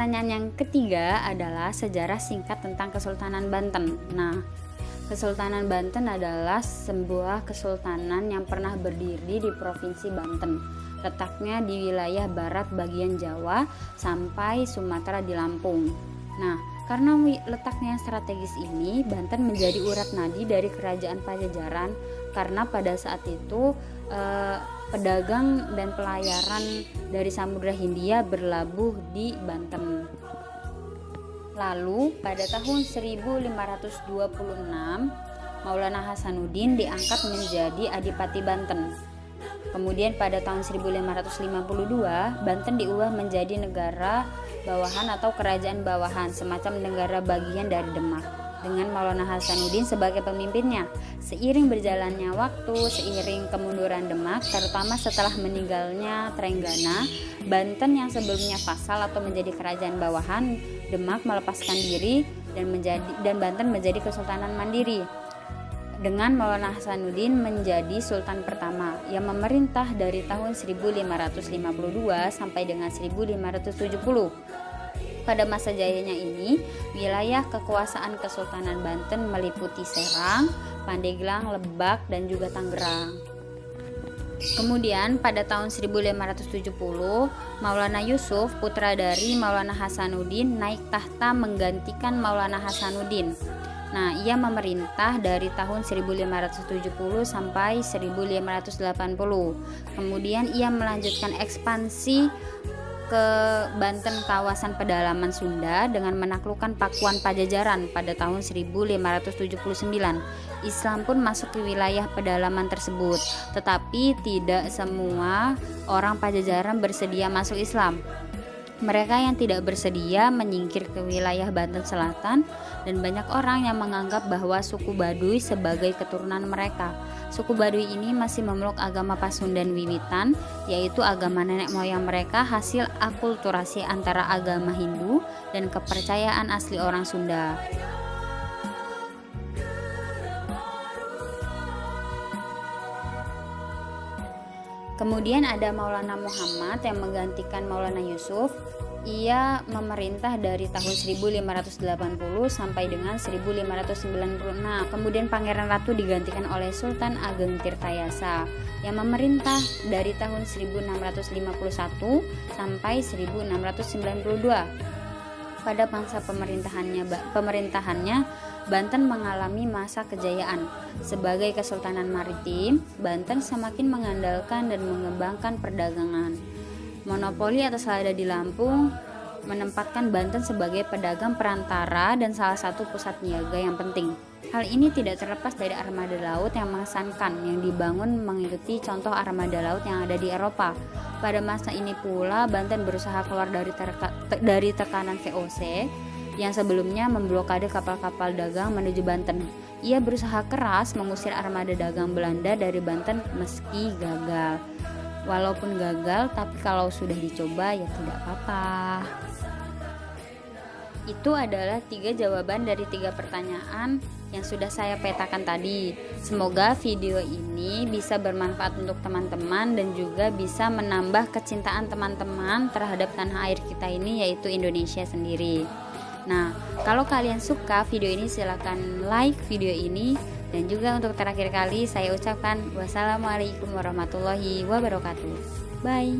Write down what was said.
Pertanyaan yang ketiga adalah sejarah singkat tentang Kesultanan Banten. Nah, Kesultanan Banten adalah sebuah kesultanan yang pernah berdiri di Provinsi Banten. Letaknya di wilayah barat bagian Jawa sampai Sumatera di Lampung. Nah, karena letaknya yang strategis ini, Banten menjadi urat nadi dari Kerajaan Pajajaran karena pada saat itu pedagang dan pelayaran dari Samudra Hindia berlabuh di Banten. Lalu pada tahun 1526 Maulana Hasanuddin diangkat menjadi Adipati Banten. Kemudian pada tahun 1552 Banten diubah menjadi negara bawahan atau kerajaan bawahan, semacam negara bagian dari Demak, dengan Maulana Hasanuddin sebagai pemimpinnya. Seiring berjalannya waktu, seiring kemunduran Demak, terutama setelah meninggalnya Trenggana, Banten yang sebelumnya vasal atau menjadi kerajaan bawahan Demak melepaskan diri dan Banten menjadi kesultanan mandiri dengan Maulana Hasanuddin menjadi sultan pertama yang memerintah dari tahun 1552 sampai dengan 1570. Pada masa jayanya ini, wilayah kekuasaan Kesultanan Banten meliputi Serang, Pandeglang, Lebak, dan juga Tangerang. Kemudian pada tahun 1570, Maulana Yusuf, putra dari Maulana Hasanuddin, naik tahta menggantikan Maulana Hasanuddin. Nah, ia memerintah dari tahun 1570 sampai 1580. Kemudian ia melanjutkan ekspansi ke Banten kawasan pedalaman Sunda dengan menaklukkan Pakuan Pajajaran pada tahun 1579. Islam pun masuk ke wilayah pedalaman tersebut, tetapi tidak semua orang Pajajaran bersedia masuk Islam. Mereka yang tidak bersedia menyingkir ke wilayah Banten Selatan, dan banyak orang yang menganggap bahwa suku Baduy sebagai keturunan mereka. Suku Baduy ini masih memeluk agama Pasundan wiwitan, yaitu agama nenek moyang mereka hasil akulturasi antara agama Hindu dan kepercayaan asli orang Sunda. Kemudian ada Maulana Muhammad yang menggantikan Maulana Yusuf. Ia memerintah dari tahun 1580 sampai dengan 1596. Kemudian Pangeran Ratu digantikan oleh Sultan Ageng Tirtayasa yang memerintah dari tahun 1651 sampai 1692. Pada masa pemerintahannya Banten mengalami masa kejayaan. Sebagai kesultanan maritim, Banten semakin mengandalkan dan mengembangkan perdagangan. Monopoli atas lada di Lampung menempatkan Banten sebagai pedagang perantara dan salah satu pusat niaga yang penting. Hal ini tidak terlepas dari armada laut yang mengesankan yang dibangun mengikuti contoh armada laut yang ada di Eropa. Pada masa ini pula Banten berusaha keluar dari tekanan VOC yang sebelumnya memblokade kapal-kapal dagang menuju Banten. Ia berusaha keras mengusir armada dagang Belanda dari Banten meski gagal. Walaupun gagal, tapi kalau sudah dicoba ya tidak apa-apa. Itu adalah 3 jawaban dari 3 pertanyaan yang sudah saya petakan tadi. Semoga video ini bisa bermanfaat untuk teman-teman dan juga bisa menambah kecintaan teman-teman terhadap tanah air kita ini, yaitu Indonesia sendiri. Nah, kalau kalian suka video ini silakan like video ini. Dan juga untuk terakhir kali saya ucapkan wassalamualaikum warahmatullahi wabarakatuh. Bye.